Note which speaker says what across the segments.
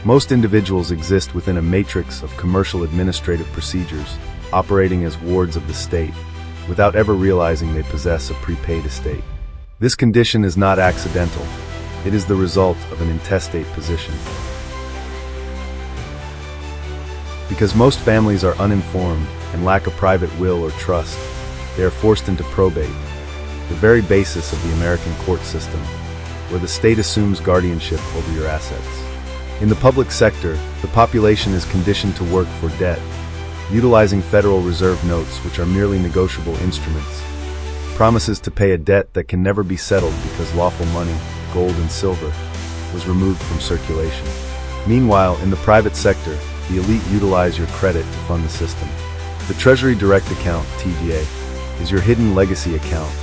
Speaker 1: Most individuals exist within a matrix of commercial administrative procedures, operating as wards of the state, without ever realizing they possess a prepaid estate. This condition is not accidental. It is the result of an intestate position. Because most families are uninformed and lack a private will or trust, they are forced into probate, the very basis of the American court system, where the state assumes guardianship over your assets. In the public sector, the population is conditioned to work for debt, utilizing Federal Reserve notes, which are merely negotiable instruments, promises to pay a debt that can never be settled because lawful money, gold and silver, was removed from circulation. Meanwhile, in the private sector, the elite utilize your credit to fund the system. The Treasury Direct Account, TDA, is your hidden legacy account,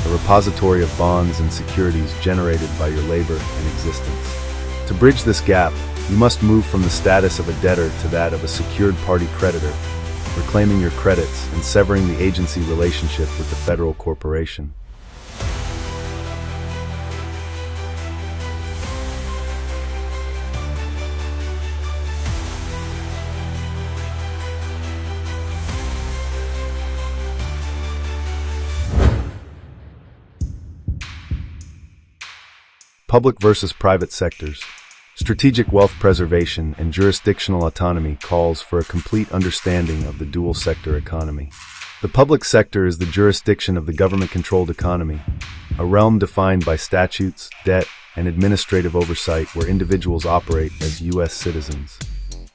Speaker 1: a repository of bonds and securities generated by your labor and existence. To bridge this gap, you must move from the status of a debtor to that of a secured party creditor, reclaiming your credits and severing the agency relationship with the federal corporation. Public versus private sectors. Strategic wealth preservation and jurisdictional autonomy calls for a complete understanding of the dual sector economy. The public sector is the jurisdiction of the government-controlled economy, a realm defined by statutes, debt, and administrative oversight where individuals operate as U.S. citizens.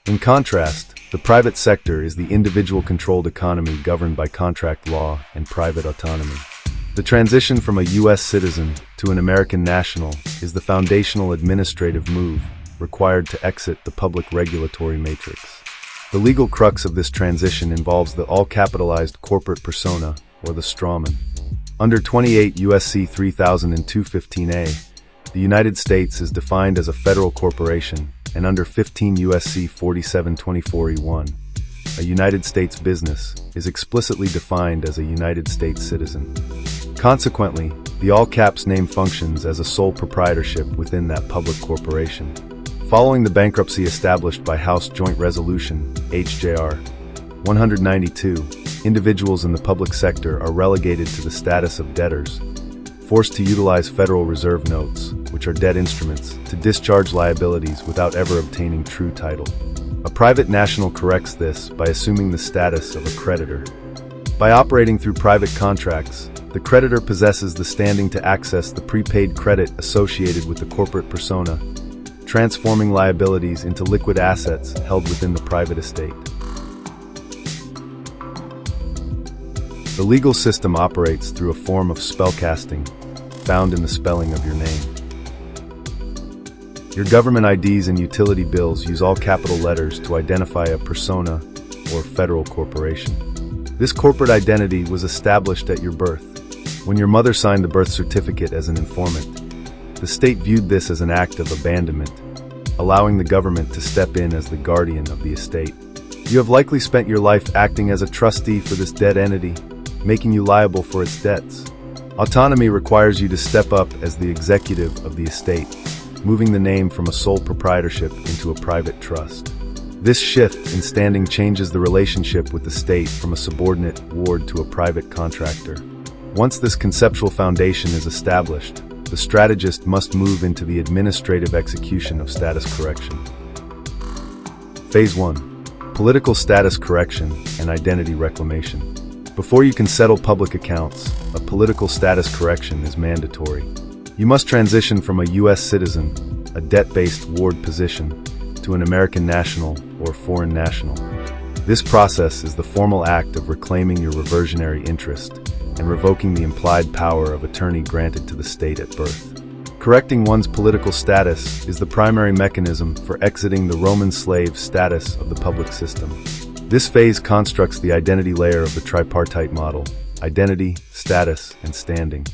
Speaker 1: In contrast, the private sector is the individual-controlled economy governed by contract law and private autonomy. The transition from a U.S. citizen to an American national is the foundational administrative move required to exit the public regulatory matrix. The legal crux of this transition involves the all-capitalized corporate persona, or the strawman. Under 28 U.S.C. 3002-15a, the United States is defined as a federal corporation, and under 15 U.S.C. 4724e1, a United States business is explicitly defined as a United States citizen. Consequently, the all-caps name functions as a sole proprietorship within that public corporation. Following the bankruptcy established by House Joint Resolution, HJR 192, individuals in the public sector are relegated to the status of debtors, forced to utilize Federal Reserve notes, which are debt instruments, to discharge liabilities without ever obtaining true title. A private national corrects this by assuming the status of a creditor. By operating through private contracts, the creditor possesses the standing to access the prepaid credit associated with the corporate persona, transforming liabilities into liquid assets held within the private estate. The legal system operates through a form of spellcasting, found in the spelling of your name. Your government IDs and utility bills use all capital letters to identify a persona or federal corporation. This corporate identity was established at your birth. When your mother signed the birth certificate as an informant, the state viewed this as an act of abandonment, allowing the government to step in as the guardian of the estate. You have likely spent your life acting as a trustee for this dead entity, making you liable for its debts. Autonomy requires you to step up as the executive of the estate, moving the name from a sole proprietorship into a private trust. This shift in standing changes the relationship with the state from a subordinate ward to a private contractor. Once this conceptual foundation is established, the strategist must move into the administrative execution of status correction. Phase 1. Political status correction and identity reclamation. Before you can settle public accounts, a political status correction is mandatory. You must transition from a U.S. citizen, a debt-based ward position, to an American national or foreign national. This process is the formal act of reclaiming your reversionary interest and revoking the implied power of attorney granted to the state at birth. Correcting one's political status is the primary mechanism for exiting the Roman slave status of the public system. This phase constructs the identity layer of the tripartite model: identity, status, and standing.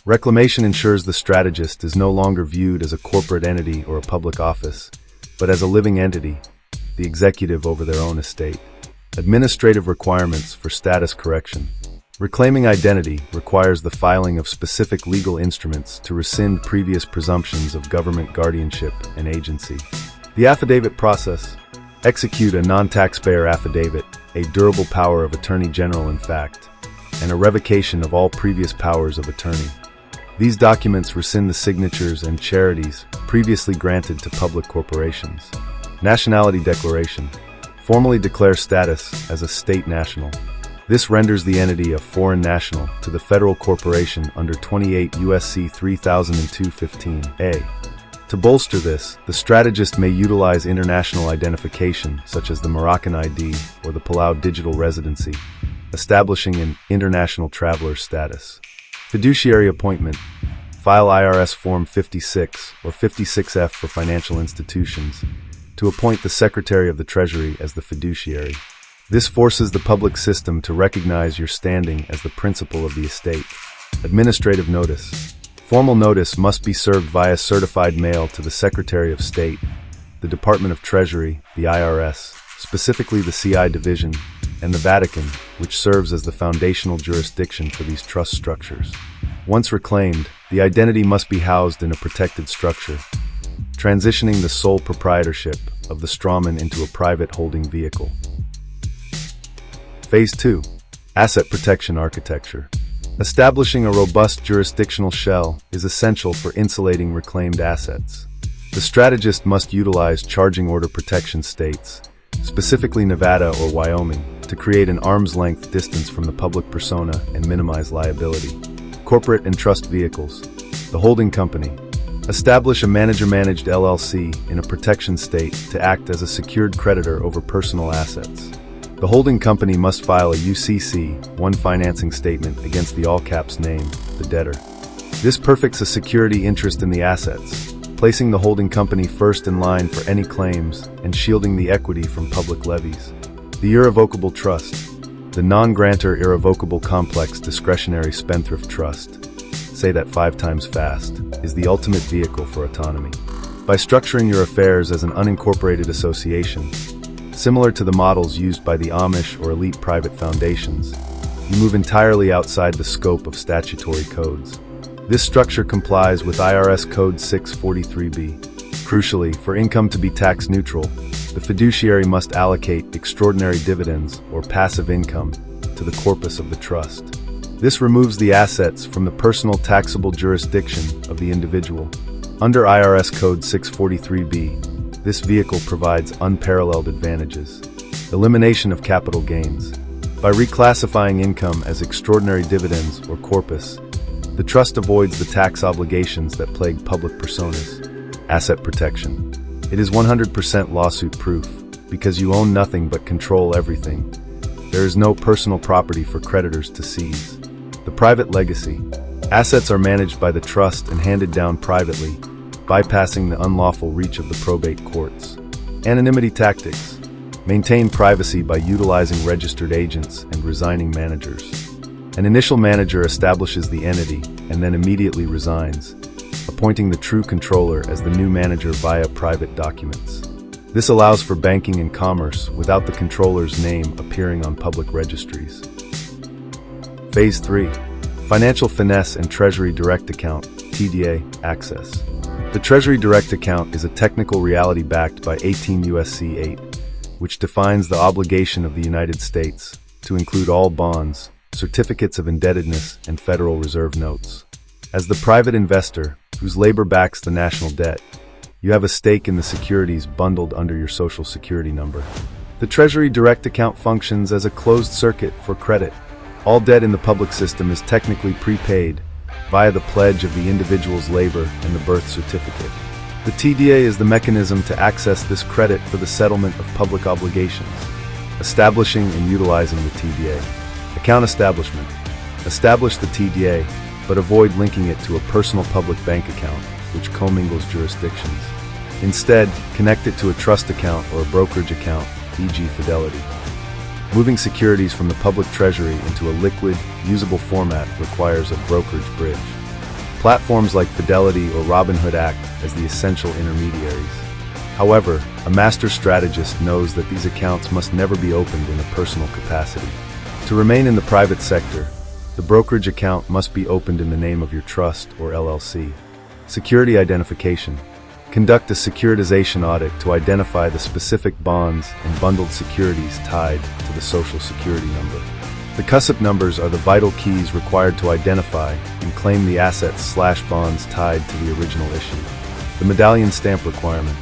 Speaker 1: Reclamation ensures the strategist is no longer viewed as a corporate entity or a public office, but as a living entity, the executive over their own estate. Administrative requirements for status correction. Reclaiming identity requires the filing of specific legal instruments to rescind previous presumptions of government guardianship and agency. The affidavit process. Execute a non-taxpayer affidavit, a durable power of attorney general in fact, and a revocation of all previous powers of attorney. These documents rescind the signatures and charities previously granted to public corporations. Nationality declaration. Formally declare status as a state national. This renders the entity a foreign national to the federal corporation under 28 U.S.C. 3002-15a. To bolster this, the strategist may utilize international identification such as the Moroccan ID or the Palau digital residency, establishing an international traveler status. Fiduciary appointment. File IRS Form 56 or 56F for financial institutions to appoint the Secretary of the Treasury as the fiduciary. This forces the public system to recognize your standing as the principal of the estate. Administrative notice. Formal notice must be served via certified mail to the Secretary of State, the Department of Treasury, the IRS, specifically the CI Division, and the Vatican, which serves as the foundational jurisdiction for these trust structures. Once reclaimed, the identity must be housed in a protected structure, transitioning the sole proprietorship of the strawman into a private holding vehicle. Phase 2. Asset protection architecture. Establishing a robust jurisdictional shell is essential for insulating reclaimed assets. The strategist must utilize charging order protection states, specifically Nevada or Wyoming, to create an arm's length distance from the public persona and minimize liability. Corporate and trust vehicles. The holding company. Establish a manager-managed LLC in a protection state to act as a secured creditor over personal assets. The holding company must file a UCC-1 financing statement against the all-caps name, the debtor. This perfects a security interest in the assets, placing the holding company first in line for any claims and shielding the equity from public levies. The irrevocable trust. The non-grantor irrevocable complex discretionary spendthrift trust, say that 5 times fast, is the ultimate vehicle for autonomy. By structuring your affairs as an unincorporated association, similar to the models used by the Amish or elite private foundations, you move entirely outside the scope of statutory codes. This structure complies with IRS Code 643B. Crucially, for income to be tax neutral, the fiduciary must allocate extraordinary dividends or passive income to the corpus of the trust. This removes the assets from the personal taxable jurisdiction of the individual. Under IRS Code 643B, this vehicle provides unparalleled advantages. Elimination of capital gains. By reclassifying income as extraordinary dividends or corpus, the trust avoids the tax obligations that plague public personas. Asset protection. It is 100% lawsuit-proof because you own nothing but control everything. There is no personal property for creditors to seize. The private legacy. Assets are managed by the trust and handed down privately, bypassing the unlawful reach of the probate courts. Anonymity tactics. Maintain privacy by utilizing registered agents and resigning managers. An initial manager establishes the entity and then immediately resigns, appointing the true controller as the new manager via private documents. This allows for banking and commerce without the controller's name appearing on public registries. Phase 3. Financial Finesse and Treasury Direct Account, TDA, access. The Treasury Direct Account is a technical reality backed by 18 U.S.C. 8, which defines the obligation of the United States to include all bonds, certificates of indebtedness, and Federal Reserve notes. As the private investor, whose labor backs the national debt, you have a stake in the securities bundled under your Social Security number. The Treasury Direct Account functions as a closed circuit for credit. All debt in the public system is technically prepaid via the pledge of the individual's labor and the birth certificate. The TDA is the mechanism to access this credit for the settlement of public obligations. Establishing and utilizing the TDA. Account establishment. Establish the TDA, but avoid linking it to a personal public bank account, which commingles jurisdictions. Instead, connect it to a trust account or a brokerage account, e.g. Fidelity. Moving securities from the public treasury into a liquid, usable format requires a brokerage bridge. Platforms like Fidelity or Robinhood act as the essential intermediaries. However, a master strategist knows that these accounts must never be opened in a personal capacity. To remain in the private sector, the brokerage account must be opened in the name of your trust or LLC. Security identification. Conduct a securitization audit to identify the specific bonds and bundled securities tied to the Social Security number. The CUSIP numbers are the vital keys required to identify and claim the assets/bonds tied to the original issue. The medallion stamp requirement.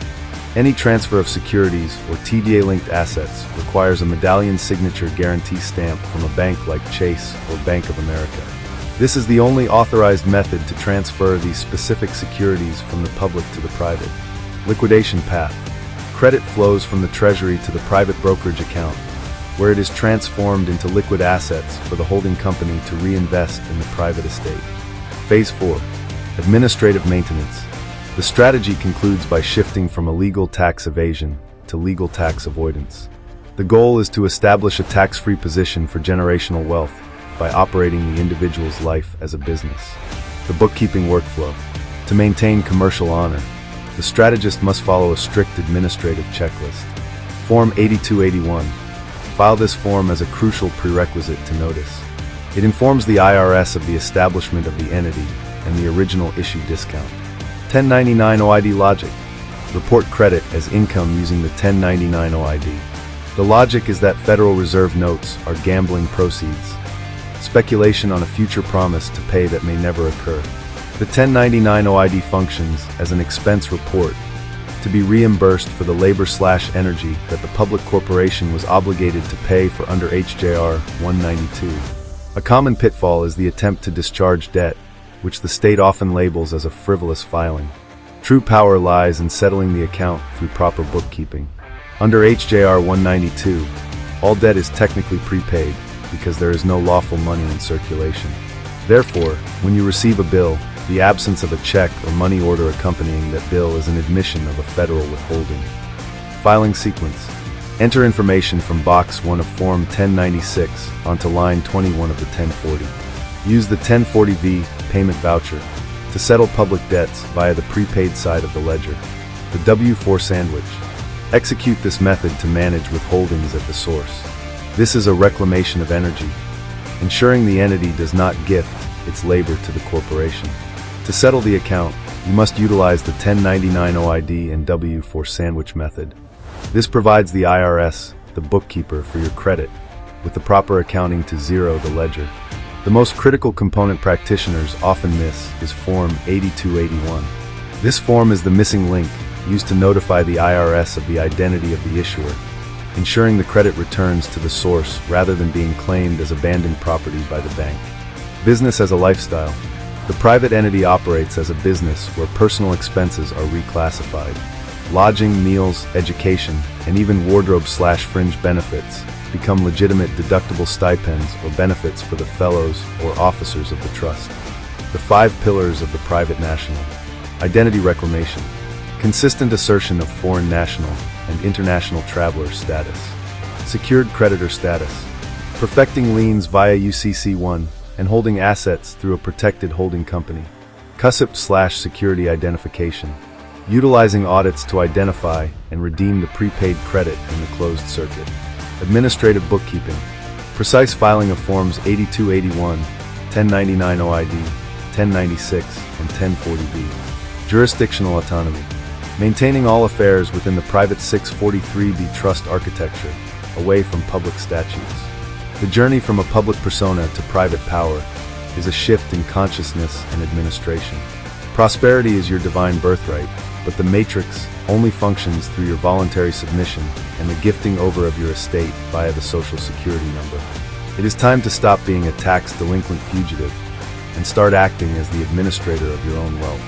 Speaker 1: Any transfer of securities or TDA-linked assets requires a medallion signature guarantee stamp from a bank like Chase or Bank of America. This is the only authorized method to transfer these specific securities from the public to the private. Liquidation path. Credit flows from the Treasury to the private brokerage account, where it is transformed into liquid assets for the holding company to reinvest in the private estate. Phase 4. Administrative maintenance. The strategy concludes by shifting from illegal tax evasion to legal tax avoidance. The goal is to establish a tax-free position for generational wealth by operating the individual's life as a business. The bookkeeping workflow. To maintain commercial honor, the strategist must follow a strict administrative checklist. Form 8281. File this form as a crucial prerequisite to notice. It informs the IRS of the establishment of the entity and the original issue discount. 1099 OID logic. Report credit as income using the 1099 OID. The logic is that Federal Reserve notes are gambling proceeds, speculation on a future promise to pay that may never occur. The 1099 OID functions as an expense report to be reimbursed for the labor/energy that the public corporation was obligated to pay for under HJR 192. A common pitfall is the attempt to discharge debt, which the state often labels as a frivolous filing. True power lies in settling the account through proper bookkeeping. Under HJR 192, all debt is technically prepaid because there is no lawful money in circulation. Therefore, when you receive a bill, the absence of a check or money order accompanying that bill is an admission of a federal withholding. Filing sequence. Enter information from Box 1 of Form 1096 onto line 21 of the 1040. Use the 1040V payment voucher to settle public debts via the prepaid side of the ledger. The W-4 sandwich. Execute this method to manage withholdings at the source. This is a reclamation of energy, ensuring the entity does not gift its labor to the corporation. To settle the account, you must utilize the 1099 OID and W-4 sandwich method. This provides the IRS, the bookkeeper, for your credit, with the proper accounting to zero the ledger. The most critical component practitioners often miss is Form 8281. This form is the missing link used to notify the IRS of the identity of the issuer, ensuring the credit returns to the source rather than being claimed as abandoned property by the bank. Business as a lifestyle. The private entity operates as a business where personal expenses are reclassified. Lodging, meals, education, and even wardrobe/fringe benefits become legitimate deductible stipends or benefits for the fellows or officers of the trust. The 5 pillars of the private national. Identity reclamation. Consistent assertion of foreign national and international traveler status. Secured creditor status. Perfecting liens via UCC1 and holding assets through a protected holding company. CUSIP/security identification. Utilizing audits to identify and redeem the prepaid credit in the closed circuit. Administrative bookkeeping. Precise filing of Forms 8281, 1099 OID, 1096, and 1040B. Jurisdictional autonomy. Maintaining all affairs within the private 643B trust architecture, away from public statutes. The journey from a public persona to private power is a shift in consciousness and administration. Prosperity is your divine birthright, but the matrix only functions through your voluntary submission and the gifting over of your estate via the Social Security number. It is time to stop being a tax delinquent fugitive and start acting as the administrator of your own wealth.